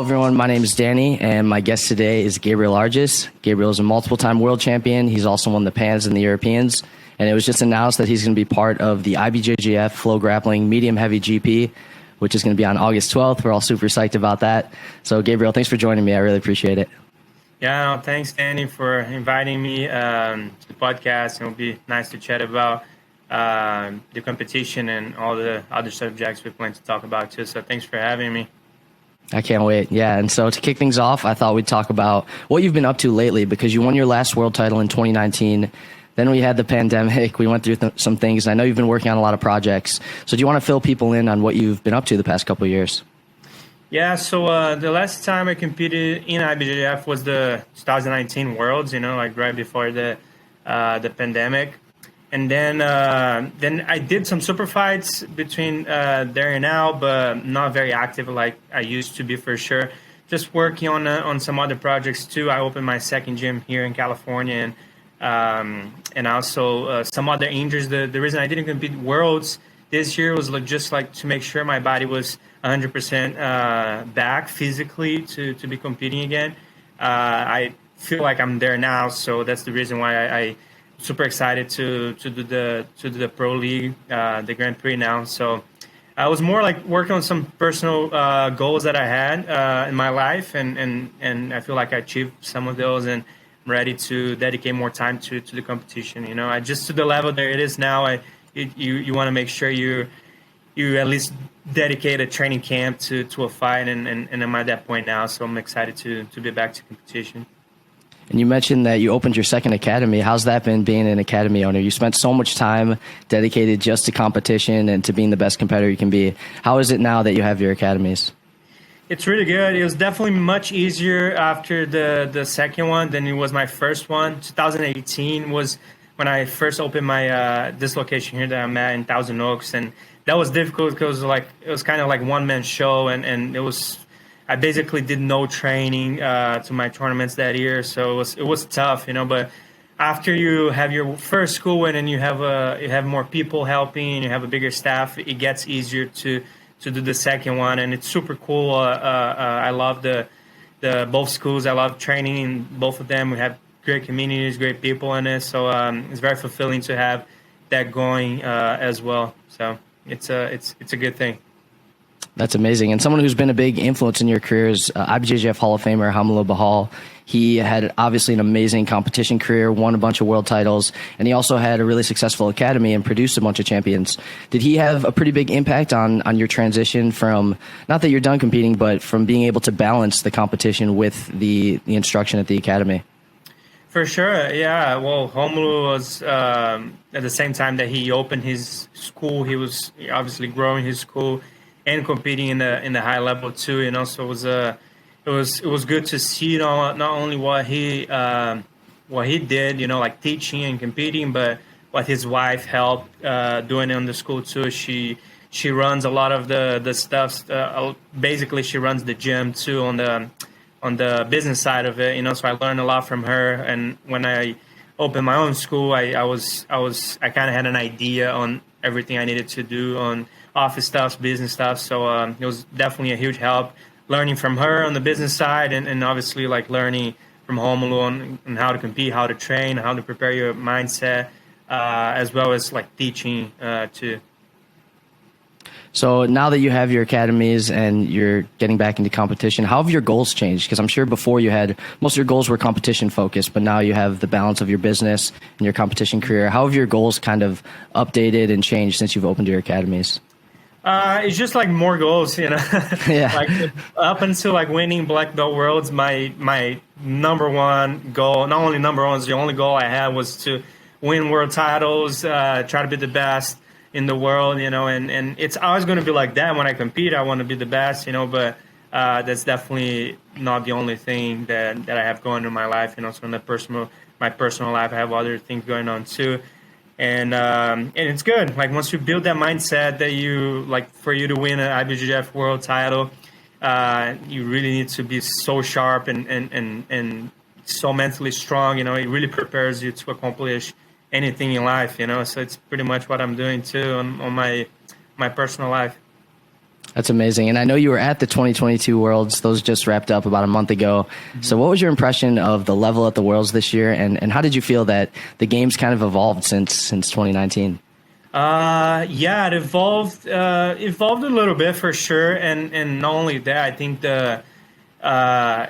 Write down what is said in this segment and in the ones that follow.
everyone. My name is Danny, and my guest today is Gabriel Arges. Gabriel is a multiple-time world champion. He's also won the Pans and the Europeans, and it was just announced that he's going to be part of the IBJJF Flow Grappling Medium Heavy GP, which is going to be on August 12th. We're all super psyched about that. So, Gabriel, thanks for joining me. I really appreciate it. Yeah, thanks, Danny, for inviting me to the podcast. It'll be nice to chat about the competition and all the other subjects we plan to talk about too. So thanks for having me. I can't wait. Yeah. And so to kick things off, I thought we'd talk about what you've been up to lately, because you won your last world title in 2019. Then we had the pandemic. We went through some things. And I know you've been working on a lot of projects. So do you want to fill people in on what you've been up to the past couple of years? Yeah. So the last time I competed in IBJJF was the 2019 Worlds, like right before the pandemic. And then I did some super fights between there and now, but not very active like I used to be for sure. Just working on some other projects too. I opened my second gym here in California, and also some other injuries. The reason I didn't compete Worlds this year was just to make sure my body was 100% back physically to be competing again. I feel like I'm there now, so that's the reason why I super excited to do the pro league, the Grand Prix now. So I was more like working on some personal goals that I had in my life, and I feel like I achieved some of those, and I'm ready to dedicate more time to the competition. I just to the level that it is now. You want to make sure you at least dedicate a training camp to a fight, and I'm at that point now. So I'm excited to be back to competition. And you mentioned that you opened your second academy. How's that been being an academy owner? You spent so much time dedicated just to competition and to being the best competitor you can be. How is it now that you have your academies? It's really good. It was definitely much easier after the second one than it was my first one. 2018 was when I first opened my this location here that I'm at in Thousand Oaks, and that was difficult because it was kind of like one-man show, and it was. I basically did no training to my tournaments that year, so it was tough, But after you have your first school win and you have more people helping, and you have a bigger staff, it gets easier to do the second one, and it's super cool. I love the both schools. I love training in both of them. We have great communities, great people in it, so it's very fulfilling to have that going as well. So it's a good thing. That's amazing. And someone who's been a big influence in your career is IBJJF Hall of Famer Hamilo Bahal. He had obviously an amazing competition career, won a bunch of world titles, and he also had a really successful academy and produced a bunch of champions. Did he have a pretty big impact on your transition from, not that you're done competing, but from being able to balance the competition with the instruction at the academy? For sure, yeah. Well, Romulo was at the same time that he opened his school, he was obviously growing his school and competing in the high level too, So it was good to see not only what he did, like teaching and competing, but what his wife helped doing on the school too. She runs a lot of the stuff. Basically, she runs the gym too on the business side of it, So I learned a lot from her. And when I opened my own school, I kind of had an idea on everything I needed to do on office stuff, business stuff. So it was definitely a huge help learning from her on the business side, and obviously learning from Romulo on how to compete, how to train, how to prepare your mindset, as well as teaching too. So now that you have your academies and you're getting back into competition, how have your goals changed? Because I'm sure before most of your goals were competition focused, but now you have the balance of your business and your competition career. How have your goals kind of updated and changed since you've opened your academies? It's just more goals, Yeah. Up until winning Black Belt Worlds, my number one goal, not only number one, the only goal I had was to win world titles, try to be the best in the world, and it's always going to be like that. When I compete, I want to be the best, but that's definitely not the only thing that I have going in my life, So in my personal life, I have other things going on too. And it's good. Once you build that mindset that you for you to win an IBJJF world title, you really need to be so sharp and so mentally strong. It really prepares you to accomplish anything in life. So it's pretty much what I'm doing too on my personal life. That's amazing. And I know you were at the 2022 Worlds. Those just wrapped up about a month ago. Mm-hmm. So what was your impression of the level at the Worlds this year? And how did you feel that the game's kind of evolved since 2019? Yeah, it evolved a little bit for sure. And not only that, I think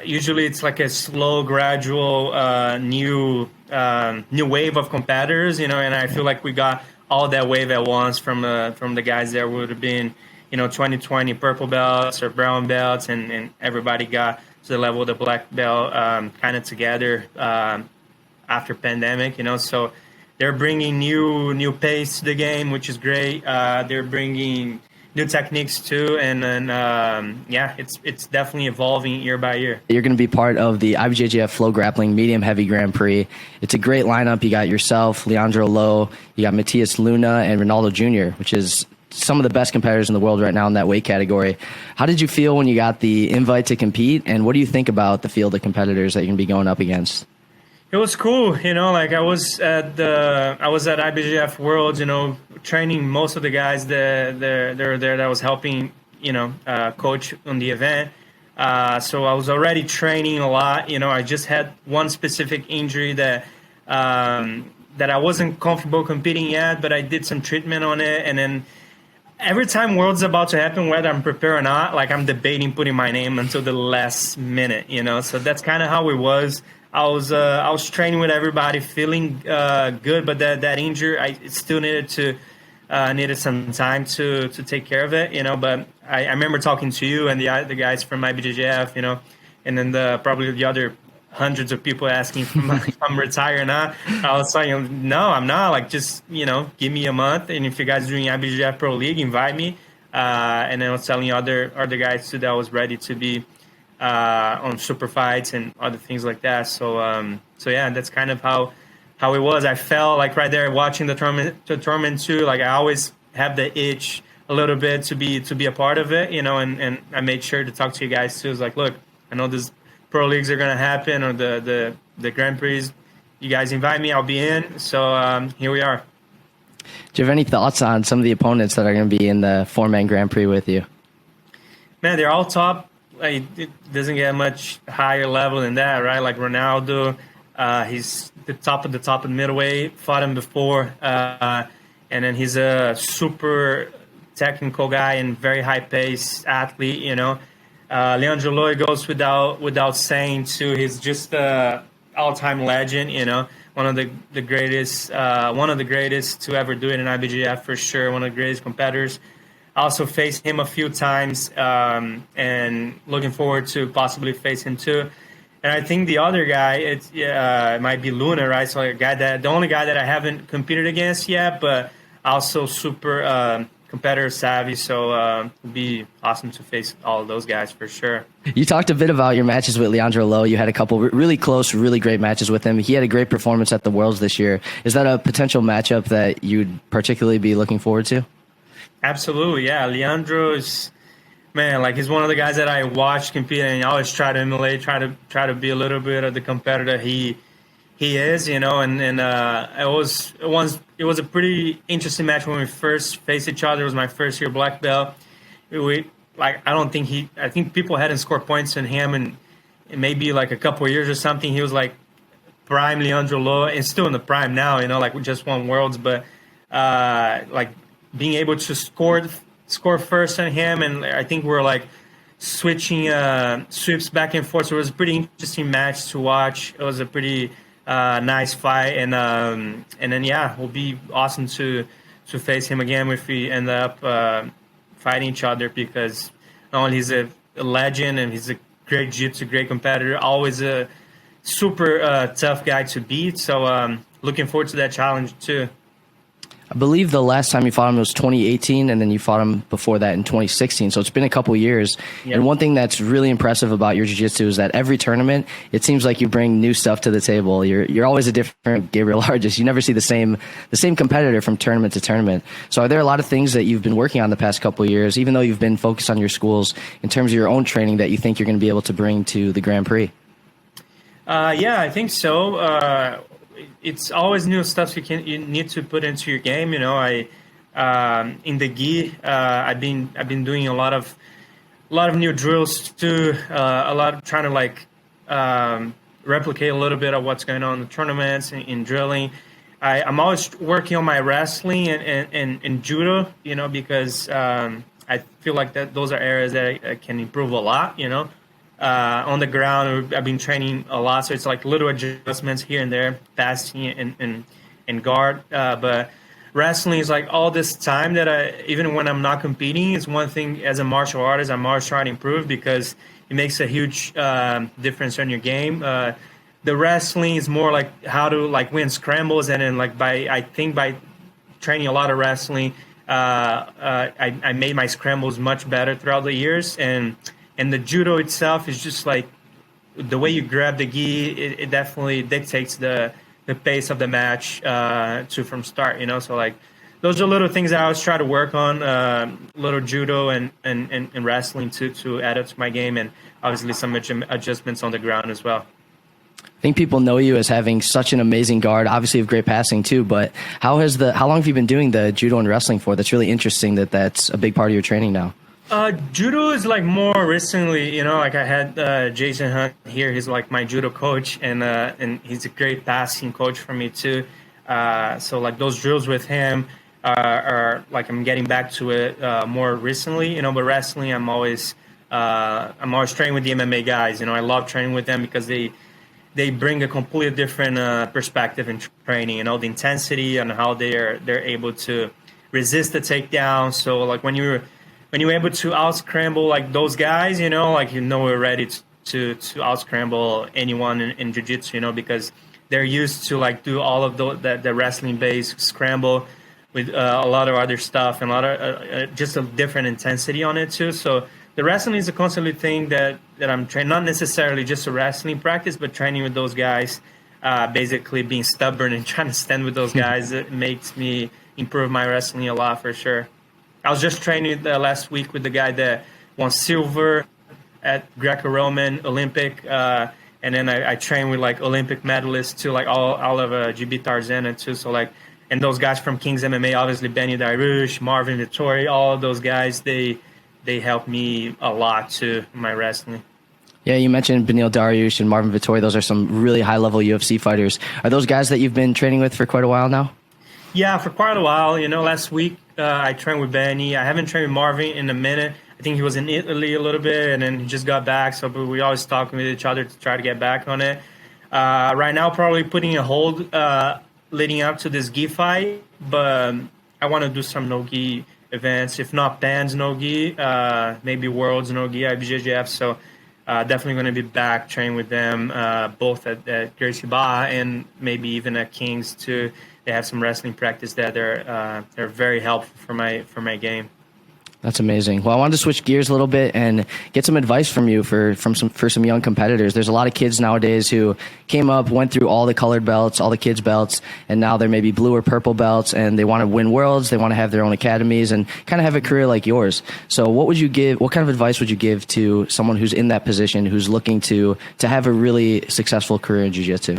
usually it's like a slow, gradual, new wave of competitors, and I feel like we got all that wave at once from the guys that would have been, 2020 purple belts or brown belts, and everybody got to the level of the black belt kind of together after pandemic, so they're bringing new pace to the game, which is great. They're bringing new techniques too, and then it's definitely evolving year by year. You're going to be part of the IBJJF Flow Grappling Medium Heavy Grand Prix. It's a great lineup. You got yourself, Leandro Lo, you got Matias Luna, and Ronaldo Jr., which is some of the best competitors in the world right now in that weight category. How did you feel when you got the invite to compete, and what do you think about the field of competitors that you're going to be going up against? It was cool, like I was at IBJJF Worlds, training most of the guys that were there that was helping, coach on the event. So I was already training a lot. I just had one specific injury that I wasn't comfortable competing yet, but I did some treatment on it, and then every time Worlds about to happen, whether I'm prepared or not, like I'm debating putting my name until the last minute, So that's kind of how it was. I was training with everybody, feeling good, but that injury, I still needed some time to take care of it, But I remember talking to you and the guys from IBJJF, and then probably the other hundreds of people asking if I'm retired or not. I was saying, no, I'm not. Like, just give me a month, and if you guys are doing IBJJF Pro League, invite me. And then I was telling other guys too that I was ready to be on super fights and other things like that. So yeah, that's kind of how it was. I felt like right there watching the tournament too. Like I always have the itch a little bit to be a part of it, and I made sure to talk to you guys too. It's like, look, I know this pro leagues are gonna happen or the Grand Prix. You guys invite me, I'll be in. So here we are. Do you have any thoughts on some of the opponents that are going to be in the 4-man Grand Prix with you? Man, they're all top. Like, it doesn't get much higher level than that, right? Like Ronaldo, he's the top of the middleweight, fought him before. And then he's a super technical guy and very high-paced athlete, Leandro Lo goes without saying, too. He's just an all-time legend, one of the greatest to ever do it in IBJJF for sure, one of the greatest competitors. I also faced him a few times, and looking forward to possibly face him too. And I think the other guy, it might be Luna, right? So the only guy that I haven't competed against yet, but also super competitor savvy. So it'd be awesome to face all of those guys for sure. You talked a bit about your matches with Leandro Lo. You had a couple really close, really great matches with him. He had a great performance at the Worlds this year. Is that a potential matchup that you'd particularly be looking forward to? Absolutely, yeah. Leandro is, man, like he's one of the guys that I watch compete, and I always try to emulate, try to be a little bit of the competitor he is, And it was a pretty interesting match when we first faced each other. It was my first year black belt. I think people hadn't scored points on him in maybe like a couple of years or something. He was like prime Leandro Lo, and still in the prime now, like we just won Worlds, but being able to score first on him, and I think we're like switching sweeps back and forth. So it was a pretty interesting match to watch. It was a pretty nice fight, and then yeah, it'll be awesome to face him again if we end up fighting each other, because not only he's a legend and he's a great jiu-jitsu, great competitor, always a super tough guy to beat. So looking forward to that challenge too. I believe the last time you fought him was 2018, and then you fought him before that in 2016. So it's been a couple years. Yep. And one thing that's really impressive about your jiu-jitsu is that every tournament, it seems like you bring new stuff to the table. You're always a different Gabriel Arges. You never see the same competitor from tournament to tournament. So are there a lot of things that you've been working on the past couple of years, even though you've been focused on your schools, in terms of your own training, that you think you're going to be able to bring to the Grand Prix? Yeah, I think so. It's always new stuff you need to put into your game. I In the gi, I've been doing a lot of new drills too. A lot of trying to like replicate a little bit of what's going on in the tournaments and in drilling. I'm always working on my wrestling and judo, you know, because I feel like that those are areas that I can improve a lot, you know. On the ground, I've been training a lot, so it's like little adjustments here and there, passing and guard. But wrestling is like all this time that even when I'm not competing, it's one thing as a martial artist, I'm always trying to improve because it makes a huge difference on your game. The wrestling is more like how to like win scrambles, and then like I think by training a lot of wrestling, I made my scrambles much better throughout the years, and the judo itself is just like the way you grab the gi. It definitely dictates the pace of the match from start. You know, so like those are little things I always try to work on. Little judo and wrestling to add up to my game, and obviously some adjustments on the ground as well. I think people know you as having such an amazing guard, obviously of great passing too, but how long have you been doing the judo and wrestling for? That's really interesting that's a big part of your training now. Judo is like more recently, you know, like I had Jason Hunt here. He's like my judo coach, and he's a great passing coach for me too. So like those drills with him are like I'm getting back to it more recently, you know. But wrestling, I'm always training with the MMA guys. You know, I love training with them because they bring a completely different perspective in training. You know, the intensity and how they're able to resist the takedown. So like when you're able to out scramble like those guys, you know, like we're ready to out scramble anyone in jiu-jitsu, you know, because they're used to like do all of the wrestling based scramble with a lot of other stuff and a lot of just a different intensity on it too. So the wrestling is a constantly thing that I'm training, not necessarily just a wrestling practice, but training with those guys, basically being stubborn and trying to stand with those guys. It makes me improve my wrestling a lot for sure. I was just training last week with the guy that won silver at Greco-Roman Olympic, and then I train with like Olympic medalists too, like all of GB Tarzana too. So like, and those guys from King's MMA, obviously Benny Dairush, Marvin Vittori, all of those guys, they help me a lot too in my wrestling. Yeah, you mentioned Beneil Dariush and Marvin Vittori. Those are some really high-level UFC fighters. Are those guys that you've been training with for quite a while now? Yeah, for quite a while. You know, last week I trained with Benny. I haven't trained with Marvin in a minute. I think he was in Italy a little bit, and then he just got back. So we always talking with each other to try to get back on it. Right now, probably putting a hold leading up to this gi fight, but I want to do some no-gi events, if not Pans no-gi, maybe Worlds no-gi, IBJJF. So definitely going to be back training with them, both at Gracie Barra and maybe even at King's too. They have some wrestling practice that they're very helpful for my game. That's amazing. Well, I wanted to switch gears a little bit and get some advice from you for some young competitors. There's a lot of kids nowadays who came up, went through all the colored belts, all the kids' belts, and now they're maybe blue or purple belts, and they want to win worlds. They want to have their own academies and kind of have a career like yours. So what kind of advice would you give to someone who's in that position, who's looking to have a really successful career in jiu-jitsu?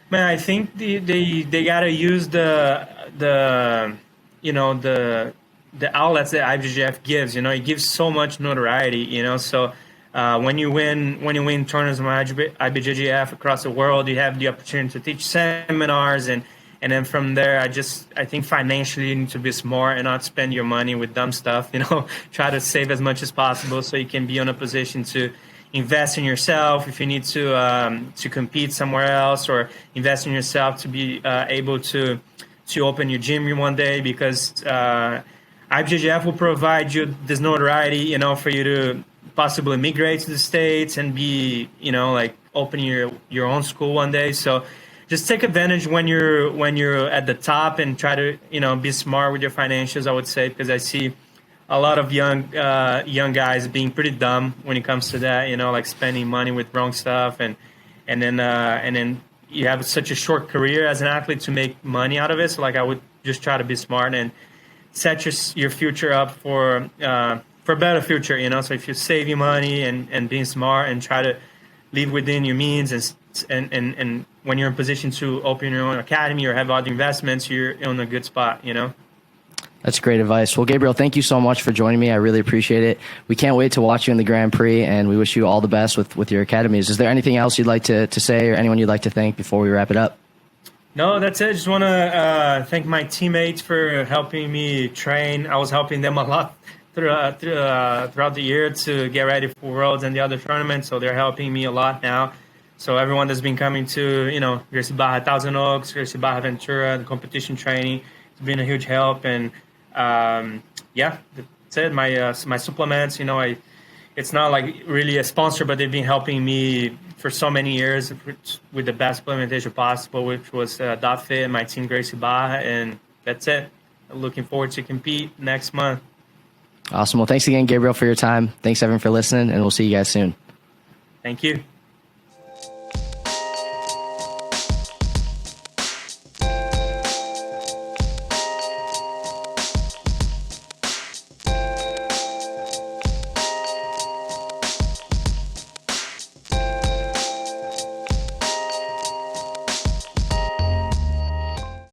Man, I think they gotta use the outlets that IBJJF gives. You know, it gives so much notoriety. You know, so when you win tournaments from IBJJF across the world, you have the opportunity to teach seminars, and then from there, I think financially you need to be smart and not spend your money with dumb stuff. You know, try to save as much as possible so you can be in a position to invest in yourself if you need to compete somewhere else, or invest in yourself to be able to open your gym one day, because IBJJF will provide you this notoriety, you know, for you to possibly migrate to the States and be, you know, like opening your own school one day. So just take advantage when you're at the top and try to, you know, be smart with your financials, I would say, because I see a lot of young guys being pretty dumb when it comes to that, you know, like spending money with wrong stuff, and then you have such a short career as an athlete to make money out of it. So like I would just try to be smart and set your future up for a better future, you know. So if you save your money and being smart and try to live within your means, and when you're in position to open your own academy or have other investments, you're in a good spot, you know. That's great advice. Well, Gabriel, thank you so much for joining me. I really appreciate it. We can't wait to watch you in the Grand Prix, and we wish you all the best with your academies. Is there anything else you'd like to say, or anyone you'd like to thank before we wrap it up? No, that's it. Just want to thank my teammates for helping me train. I was helping them a lot throughout the year to get ready for Worlds and the other tournaments, so they're helping me a lot now. So everyone that's been coming to, Gracie Barra Thousand Oaks, Gracie Barra Ventura, the competition training, it's been a huge help. And yeah, that's it. My supplements, it's not like really a sponsor, but they've been helping me for so many years with the best supplementation possible, which was DotFit and my team Gracie Barra, and that's it. Looking forward to compete next month. Awesome. Well, thanks again, Gabriel, for your time. Thanks, everyone, for listening, and we'll see you guys soon. Thank you.